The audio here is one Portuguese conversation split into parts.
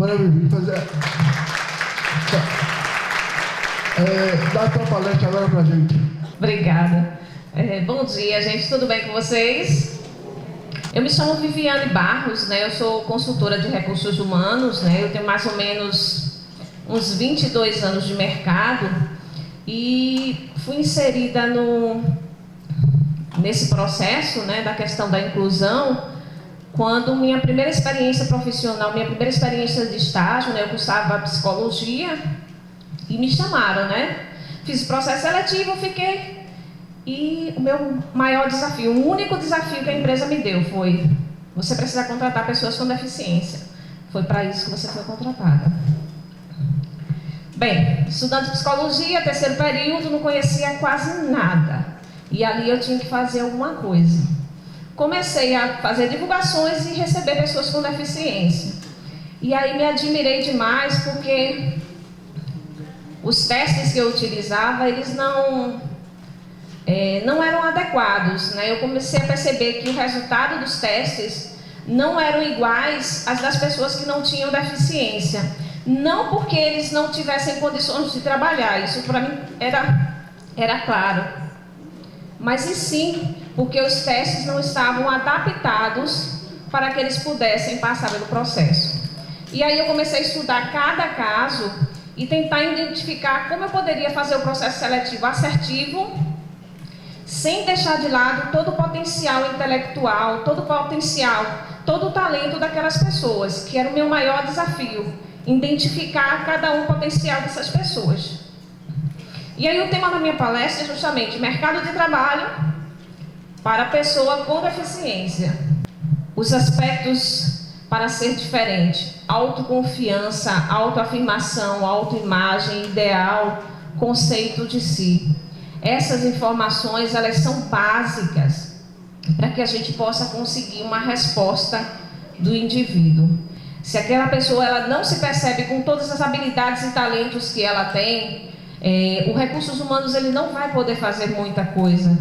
Maravilha. Dá a tua palestra agora pra gente. Obrigada. Bom dia, gente. Tudo bem com vocês? Eu me chamo Viviane Barros, né? Eu sou consultora de recursos humanos, né? Eu tenho mais ou menos uns 22 anos de mercado e fui inserida nesse processo, né, da questão da inclusão, quando minha primeira experiência profissional, minha primeira experiência de estágio, né? Eu cursava psicologia e me chamaram, né? Fiz o processo seletivo, fiquei. E o meu maior desafio, o único desafio que a empresa me deu foi: você precisa contratar pessoas com deficiência. Foi para isso que você foi contratada. Bem, estudando psicologia, terceiro período, não conhecia quase nada. E ali eu tinha que fazer alguma coisa. Comecei a fazer divulgações e receber pessoas com deficiência. E aí me admirei demais porque os testes que eu utilizava, eles não eram adequados, né? Eu comecei a perceber que o resultado dos testes não eram iguais às das pessoas que não tinham deficiência. Não porque eles não tivessem condições de trabalhar, isso para mim era claro. Mas e sim porque os testes não estavam adaptados para que eles pudessem passar pelo processo. E aí eu comecei a estudar cada caso e tentar identificar como eu poderia fazer o processo seletivo assertivo, sem deixar de lado todo o potencial intelectual, todo o potencial, todo o talento daquelas pessoas, que era o meu maior desafio, identificar cada um potencial dessas pessoas. E aí o tema da minha palestra é justamente mercado de trabalho para a pessoa com deficiência. Os aspectos para ser diferente: autoconfiança, autoafirmação, autoimagem, ideal, conceito de si. Essas informações, elas são básicas para que a gente possa conseguir uma resposta do indivíduo. Se aquela pessoa ela não se percebe com todas as habilidades e talentos que ela tem, o recursos humanos ele não vai poder fazer muita coisa.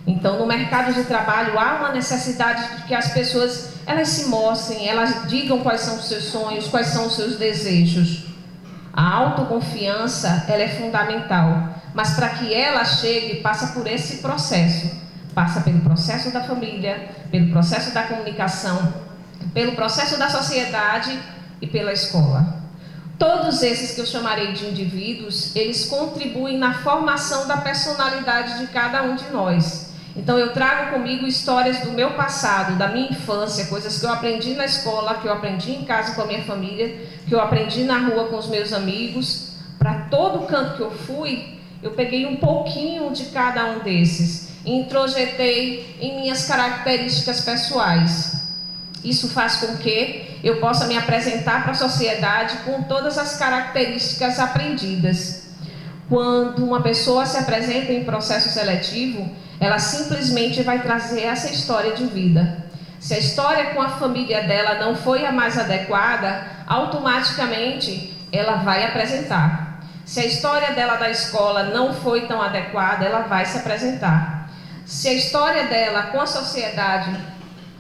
Então, no mercado de trabalho há uma necessidade de que as pessoas elas se mostrem, elas digam quais são os seus sonhos, quais são os seus desejos. A autoconfiança ela é fundamental, mas para que ela chegue, passa por esse processo. Passa pelo processo da família, pelo processo da comunicação, pelo processo da sociedade e pela escola. Todos esses que eu chamarei de indivíduos, eles contribuem na formação da personalidade de cada um de nós. Então eu trago comigo histórias do meu passado, da minha infância, coisas que eu aprendi na escola, que eu aprendi em casa com a minha família, que eu aprendi na rua com os meus amigos. Para todo canto que eu fui, eu peguei um pouquinho de cada um desses e introjetei em minhas características pessoais. Isso faz com que eu possa me apresentar para a sociedade com todas as características aprendidas. Quando uma pessoa se apresenta em processo seletivo, ela simplesmente vai trazer essa história de vida. Se a história com a família dela não foi a mais adequada, automaticamente ela vai apresentar. Se a história dela da escola não foi tão adequada, ela vai se apresentar. Se a história dela com a sociedade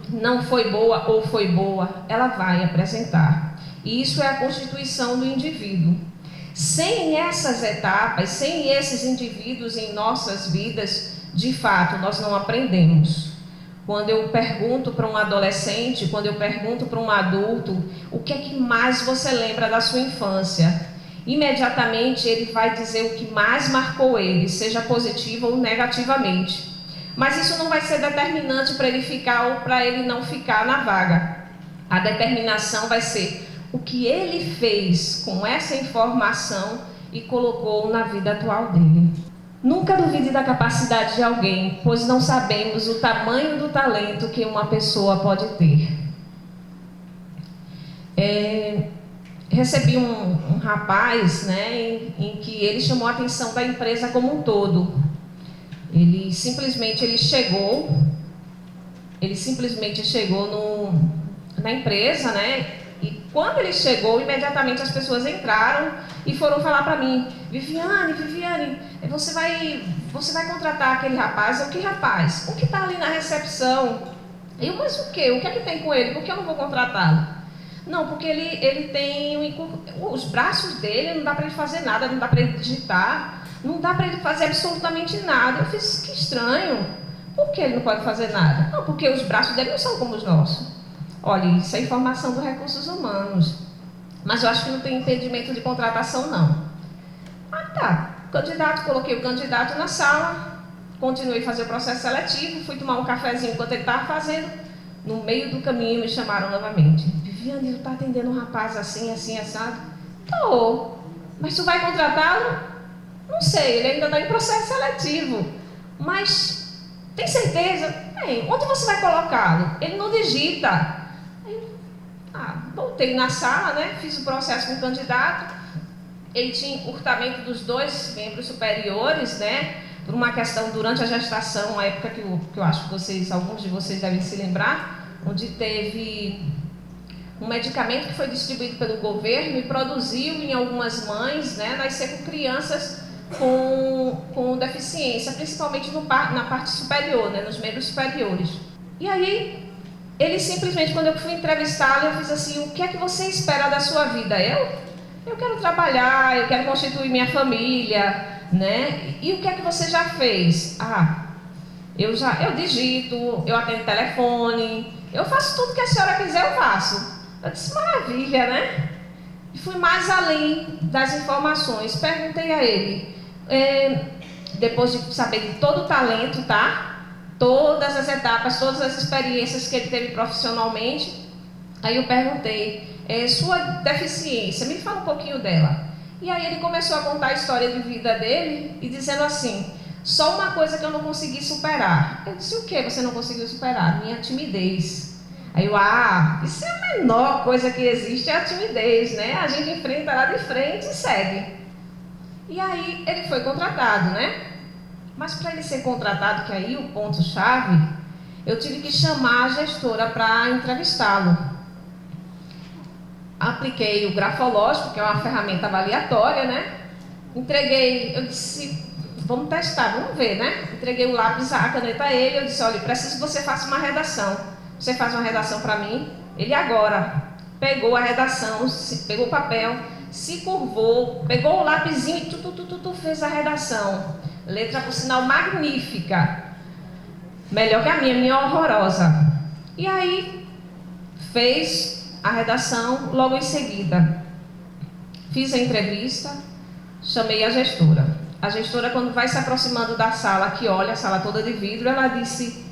não foi boa ou foi boa, ela vai apresentar. E isso é a constituição do indivíduo. Sem essas etapas, sem esses indivíduos em nossas vidas, de fato, nós não aprendemos. Quando eu pergunto para um adolescente, quando eu pergunto para um adulto, o que é que mais você lembra da sua infância? Imediatamente ele vai dizer o que mais marcou ele, seja positivo ou negativamente. Mas isso não vai ser determinante para ele ficar ou para ele não ficar na vaga. A determinação vai ser o que ele fez com essa informação e colocou na vida atual dele. Nunca duvide da capacidade de alguém, pois não sabemos o tamanho do talento que uma pessoa pode ter. Recebi um rapaz, né, em que ele chamou a atenção da empresa como um todo. Ele simplesmente chegou na empresa, né? E quando ele chegou, imediatamente as pessoas entraram e foram falar para mim: Viviane, você vai contratar aquele rapaz? Eu: que rapaz? O que está ali na recepção? Eu: mas o quê? O que é que tem com ele? Por que eu não vou contratá-lo? Não, porque ele tem os braços dele, não dá para ele fazer nada, não dá para ele digitar, não dá para ele fazer absolutamente nada. Eu fiz, que estranho. Por que ele não pode fazer nada? Não, porque os braços dele não são como os nossos. Olha, isso é informação dos recursos humanos. Mas eu acho que não tem impedimento de contratação, não. Ah, tá. Candidato, coloquei o candidato na sala, continuei a fazer o processo seletivo, fui tomar um cafezinho enquanto ele estava fazendo. No meio do caminho me chamaram novamente. Viviane, tu está atendendo um rapaz assim, assim, assado? Tô. Mas tu vai contratá-lo? Não sei, ele ainda está em processo seletivo. Mas tem certeza? Tem. Onde você vai colocá-lo? Ele não digita. Voltei na sala, né? Fiz o processo com o candidato. Ele tinha encurtamento dos 2 membros superiores, né? Por uma questão durante a gestação, uma época que eu acho que alguns de vocês devem se lembrar, onde teve um medicamento que foi distribuído pelo governo e produziu em algumas mães, né, nascer com crianças com deficiência, principalmente na parte superior, né, nos membros superiores. E aí, ele simplesmente, quando eu fui entrevistá-lo, eu fiz assim, o que é que você espera da sua vida? Eu quero trabalhar, eu quero constituir minha família, né? E o que é que você já fez? Eu digito, eu atendo telefone, eu faço tudo que a senhora quiser, eu faço. Eu disse, maravilha, né? E fui mais além das informações, perguntei a ele, depois de saber de todo o talento, tá? Todas as etapas, todas as experiências que ele teve profissionalmente, aí eu perguntei, sua deficiência, me fala um pouquinho dela. E aí ele começou a contar a história de vida dele e dizendo assim, só uma coisa que eu não consegui superar. Eu disse, o que você não conseguiu superar? Minha timidez. Aí eu, isso é a menor coisa que existe, é a timidez, né? A gente enfrenta lá de frente e segue. E aí ele foi contratado, né? Mas para ele ser contratado, que aí o ponto-chave, eu tive que chamar a gestora para entrevistá-lo. Apliquei o grafológico, que é uma ferramenta avaliatória, né? Entreguei, eu disse, vamos testar, vamos ver, né? Entreguei o lápis, a caneta a ele, eu disse, olha, preciso que você faça uma redação. Você faz uma redação para mim? Ele agora pegou a redação, pegou o papel, se curvou, pegou o lapisinho e fez a redação. Letra, por sinal, magnífica. Melhor que a minha horrorosa. E aí, fez a redação, logo em seguida, fiz a entrevista, chamei a gestora. A gestora, quando vai se aproximando da sala, que olha a sala toda de vidro, ela disse,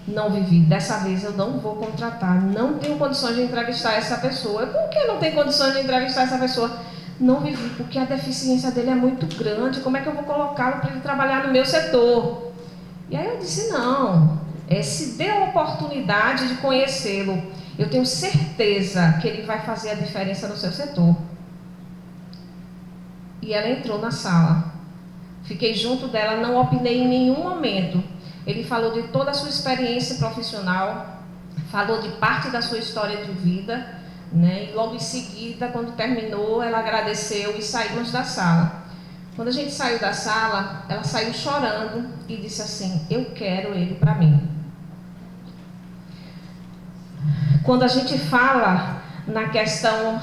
não, Vivi, dessa vez eu não vou contratar, não tenho condições de entrevistar essa pessoa. Por que não tem condições de entrevistar essa pessoa? Não, Vivi, porque a deficiência dele é muito grande, como é que eu vou colocá-lo para ele trabalhar no meu setor? E aí eu disse, não, se dê a oportunidade de conhecê-lo. Eu tenho certeza que ele vai fazer a diferença no seu setor. E ela entrou na sala. Fiquei junto dela, não opinei em nenhum momento. Ele falou de toda a sua experiência profissional, falou de parte da sua história de vida, né? E logo em seguida, quando terminou, ela agradeceu e saímos da sala. Quando a gente saiu da sala, ela saiu chorando e disse assim, eu quero ele para mim. Quando a gente fala na questão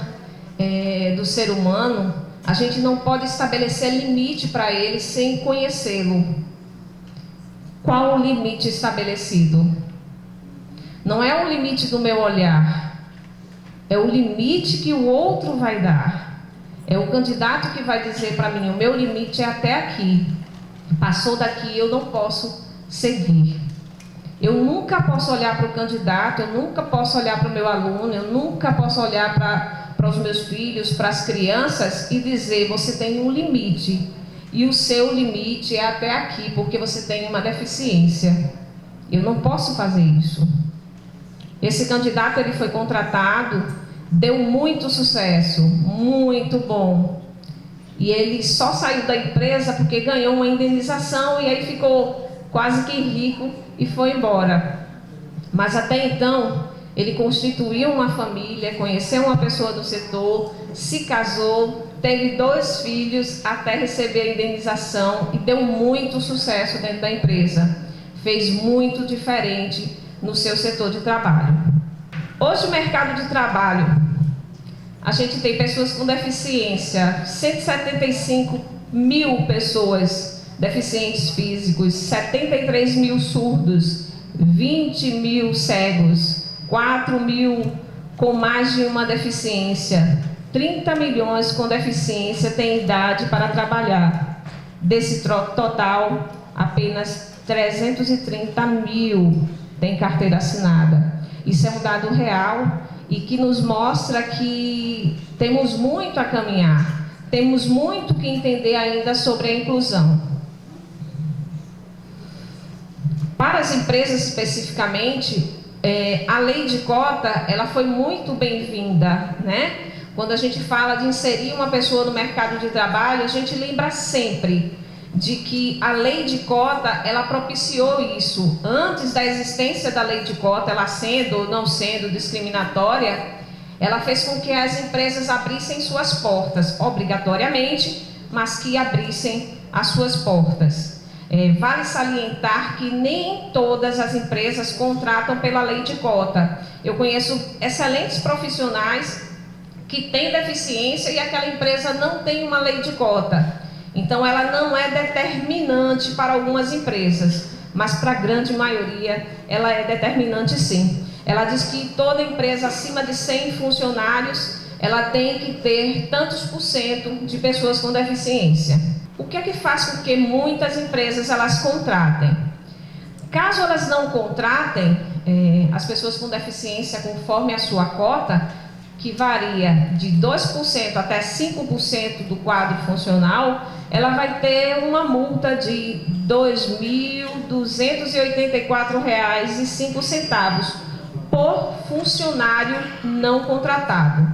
do ser humano, a gente não pode estabelecer limite para ele sem conhecê-lo. Qual o limite estabelecido? Não é o limite do meu olhar, é o limite que o outro vai dar. É o candidato que vai dizer para mim, o meu limite é até aqui. Passou daqui, eu não posso seguir. Eu nunca posso olhar para o candidato, eu nunca posso olhar para o meu aluno, eu nunca posso olhar para os meus filhos, para as crianças e dizer, você tem um limite. E o seu limite é até aqui, porque você tem uma deficiência. Eu não posso fazer isso. Esse candidato, ele foi contratado, deu muito sucesso, muito bom. E ele só saiu da empresa porque ganhou uma indenização e aí ficou quase que rico e foi embora. Mas até então, ele constituiu uma família, conheceu uma pessoa do setor, se casou, teve 2 filhos até receber a indenização e deu muito sucesso dentro da empresa. Fez muito diferente no seu setor de trabalho. Hoje o mercado de trabalho a gente tem pessoas com deficiência, 175 mil pessoas deficientes físicos, 73 mil surdos, 20 mil cegos, 4 mil com mais de uma deficiência, 30 milhões com deficiência têm idade para trabalhar. Desse total, apenas 330 mil têm carteira assinada. Isso é um dado real e que nos mostra que temos muito a caminhar, temos muito que entender ainda sobre a inclusão. Para as empresas especificamente, a lei de cota, ela foi muito bem-vinda, né? Quando a gente fala de inserir uma pessoa no mercado de trabalho, a gente lembra sempre de que a lei de cota, ela propiciou isso. Antes da existência da lei de cota, ela sendo ou não sendo discriminatória, ela fez com que as empresas abrissem suas portas, obrigatoriamente, mas que abrissem as suas portas. Vale salientar que nem todas as empresas contratam pela lei de cota. Eu conheço excelentes profissionais que têm deficiência e aquela empresa não tem uma lei de cota. Então, ela não é determinante para algumas empresas, mas para a grande maioria, ela é determinante sim. Ela diz que toda empresa acima de 100 funcionários, ela tem que ter tantos % de pessoas com deficiência. O que é que faz com que muitas empresas elas contratem? Caso elas não contratem as pessoas com deficiência conforme a sua cota, que varia de 2% até 5% do quadro funcional, ela vai ter uma multa de R$ 2.284,05 por funcionário não contratado.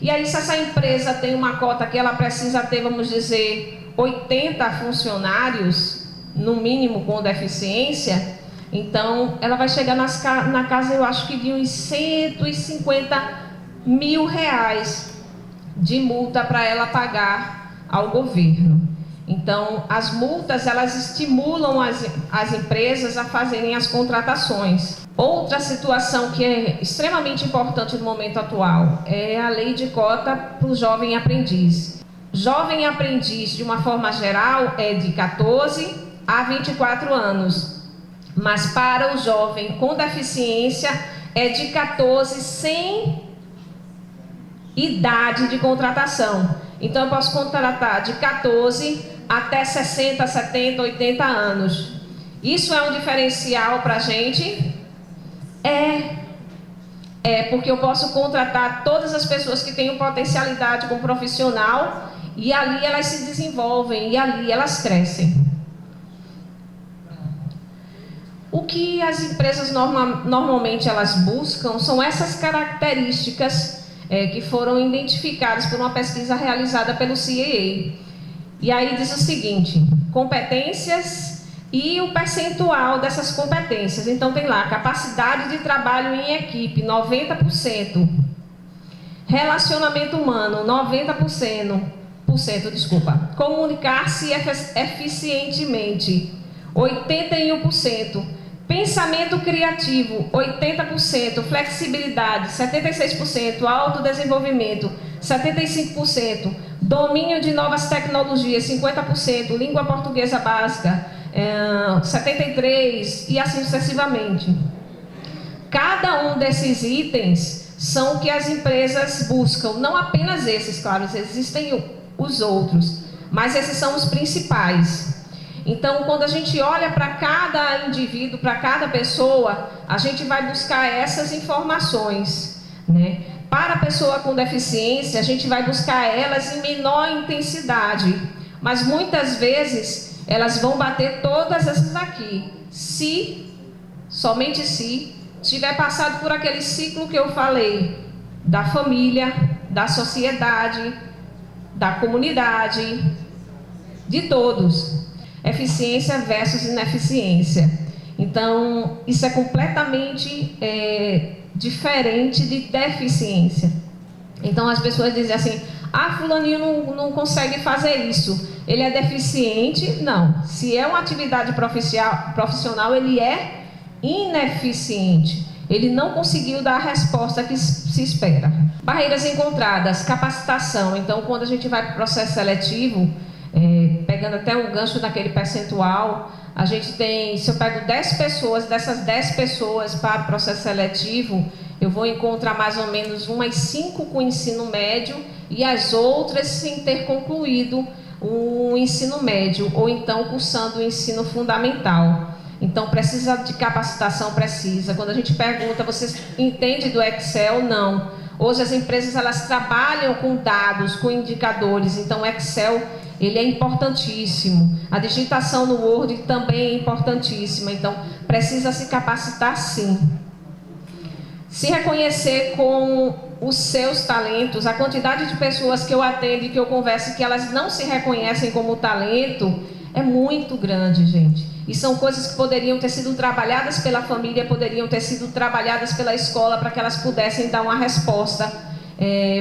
E aí, se essa empresa tem uma cota que ela precisa ter, vamos dizer, 80 funcionários, no mínimo com deficiência, então ela vai chegar na casa, eu acho que de uns R$150 mil de multa para ela pagar ao governo. Então, as multas, elas estimulam as empresas a fazerem as contratações. Outra situação que é extremamente importante no momento atual é a lei de cota para o jovem aprendiz. Jovem aprendiz, de uma forma geral, é de 14 a 24 anos. Mas para o jovem com deficiência, é de 14 sem idade de contratação. Então, eu posso contratar de 14 até 60, 70, 80 anos. Isso é um diferencial para a gente? Porque eu posso contratar todas as pessoas que têm potencialidade como profissional e ali elas se desenvolvem e ali elas crescem. O que as empresas normalmente elas buscam são essas características que foram identificadas por uma pesquisa realizada pelo CAA. E aí diz o seguinte: competências e o percentual dessas competências. Então tem lá, capacidade de trabalho em equipe, 90%. Relacionamento humano, 90%. Comunicar-se eficientemente, 81%. Pensamento criativo, 80%, flexibilidade, 76%, autodesenvolvimento, 75%, domínio de novas tecnologias, 50%, língua portuguesa básica, 73%, e assim sucessivamente. Cada um desses itens são o que as empresas buscam, não apenas esses, claro, existem os outros, mas esses são os principais. Então, quando a gente olha para cada indivíduo, para cada pessoa, a gente vai buscar essas informações, né? Para a pessoa com deficiência, a gente vai buscar elas em menor intensidade, mas muitas vezes elas vão bater todas essas aqui, somente se tiver passado por aquele ciclo que eu falei, da família, da sociedade, da comunidade, de todos. Eficiência versus ineficiência. Então, isso é completamente diferente de deficiência. Então, as pessoas dizem assim: fulaninho não consegue fazer isso, ele é deficiente. Não, se é uma atividade profissional, ele é ineficiente. ele não conseguiu dar a resposta que se espera. Barreiras encontradas, capacitação. Então, quando a gente vai para o processo seletivo, pegando até um gancho daquele percentual, a gente tem, se eu pego 10 pessoas, dessas 10 pessoas para o processo seletivo, eu vou encontrar mais ou menos umas 5 com ensino médio e as outras sem ter concluído o ensino médio ou então cursando o ensino fundamental. Então, precisa de capacitação, precisa. Quando a gente pergunta, você entende do Excel? Não. Hoje as empresas, elas trabalham com dados, com indicadores, então o Excel, ele é importantíssimo. A digitação no Word também é importantíssima, então precisa se capacitar sim. Se reconhecer com os seus talentos. A quantidade de pessoas que eu atendo e que eu converso que elas não se reconhecem como talento é muito grande, gente. E são coisas que poderiam ter sido trabalhadas pela família, poderiam ter sido trabalhadas pela escola para que elas pudessem dar uma resposta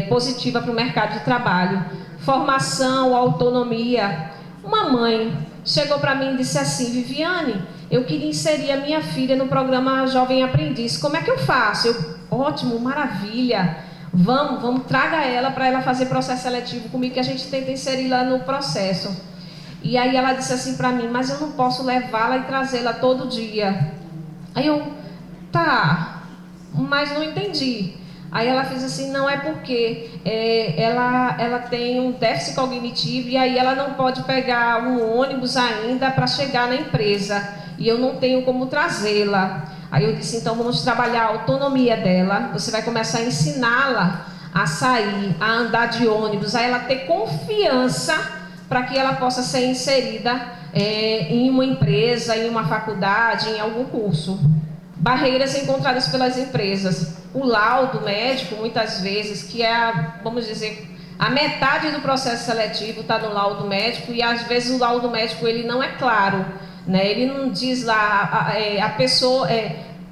positiva para o mercado de trabalho. Formação, autonomia. Uma mãe chegou para mim e disse assim: Viviane, eu queria inserir a minha filha no programa Jovem Aprendiz. Como é que eu faço? Ótimo, maravilha. Vamos, traga ela para ela fazer processo seletivo comigo, que a gente tenta inserir lá no processo. E aí ela disse assim para mim: mas eu não posso levá-la e trazê-la todo dia. Aí eu, tá, mas não entendi. Aí ela fez assim: não, é porque ela tem um déficit cognitivo e aí ela não pode pegar um ônibus ainda para chegar na empresa. E eu não tenho como trazê-la. Aí eu disse: então vamos trabalhar a autonomia dela. Você vai começar a ensiná-la a sair, a andar de ônibus, a ela ter confiança para que ela possa ser inserida em uma empresa, em uma faculdade, em algum curso. Barreiras encontradas pelas empresas. O laudo médico, muitas vezes, que é, vamos dizer, a metade do processo seletivo está no laudo médico, e às vezes o laudo médico ele não é claro, né? Ele não diz lá, a pessoa...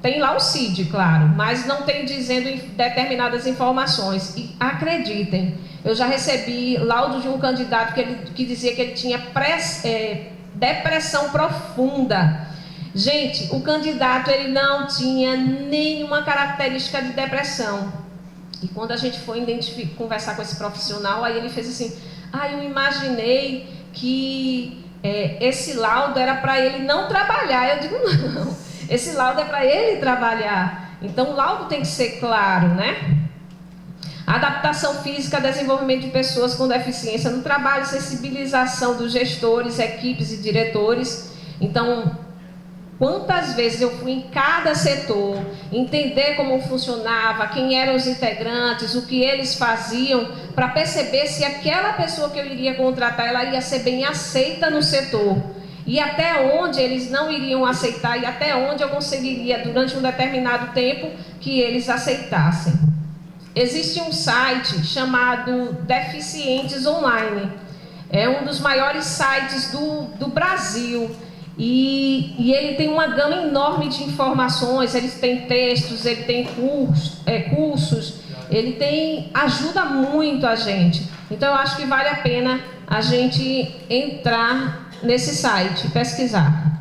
tem lá o CID, claro, mas não tem dizendo determinadas informações. E acreditem, eu já recebi laudo de um candidato que dizia que ele tinha depressão profunda. Gente, o candidato ele não tinha nenhuma característica de depressão. E quando a gente foi conversar com esse profissional, aí ele fez assim: eu imaginei que esse laudo era para ele não trabalhar. Eu digo: não, esse laudo é para ele trabalhar. Então o laudo tem que ser claro, né? Adaptação física, desenvolvimento de pessoas com deficiência no trabalho, sensibilização dos gestores, equipes e diretores. Então, quantas vezes eu fui em cada setor, entender como funcionava, quem eram os integrantes, o que eles faziam, para perceber se aquela pessoa que eu iria contratar, ela ia ser bem aceita no setor. E até onde eles não iriam aceitar e até onde eu conseguiria, durante um determinado tempo, que eles aceitassem. Existe um site chamado Deficientes Online. É um dos maiores sites do Brasil. E ele tem uma gama enorme de informações. Ele tem textos, ele tem cursos, ajuda muito a gente. Então eu acho que vale a pena a gente entrar nesse site, pesquisar.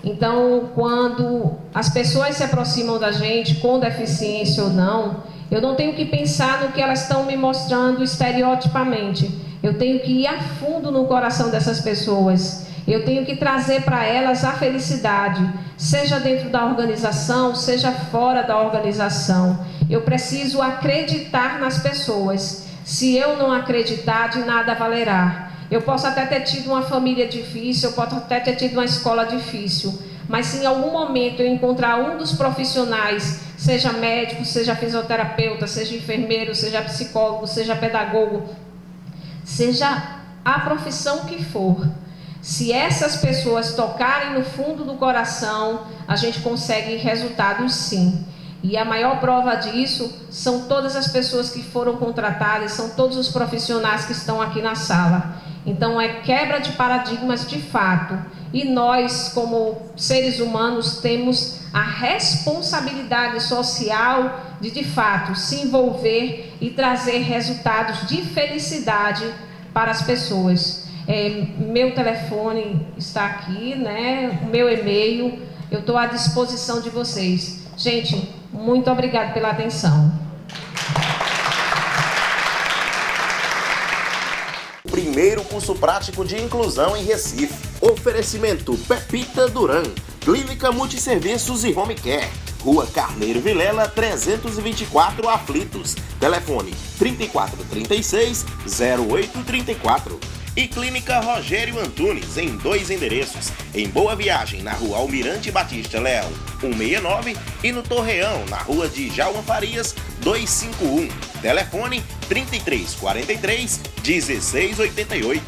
Então, quando as pessoas se aproximam da gente, com deficiência ou não, eu não tenho que pensar no que elas estão me mostrando estereotipamente. Eu tenho que ir a fundo no coração dessas pessoas. Eu tenho que trazer para elas a felicidade, seja dentro da organização, seja fora da organização. Eu preciso acreditar nas pessoas. Se eu não acreditar, de nada valerá. Eu posso até ter tido uma família difícil, eu posso até ter tido uma escola difícil, mas se em algum momento eu encontrar um dos profissionais, seja médico, seja fisioterapeuta, seja enfermeiro, seja psicólogo, seja pedagogo, seja a profissão que for, se essas pessoas tocarem no fundo do coração, a gente consegue resultados sim. E a maior prova disso são todas as pessoas que foram contratadas, são todos os profissionais que estão aqui na sala. Então é quebra de paradigmas de fato. E nós, como seres humanos, temos a responsabilidade social de fato, se envolver e trazer resultados de felicidade para as pessoas. Meu telefone está aqui, né? O meu e-mail, eu estou à disposição de vocês. Gente, Muito obrigada pela atenção. Primeiro curso prático de inclusão em Recife. Oferecimento Pepita Duran, Clínica Multisserviços e Home Care, Rua Carneiro Vilela, 324 Aflitos. Telefone 3436-0834. E Clínica Rogério Antunes, em 2 endereços. Em Boa Viagem, na Rua Almirante Batista Leão, 169, e no Torreão, na Rua de Djalma Farias, 251. Telefone 3343-1688.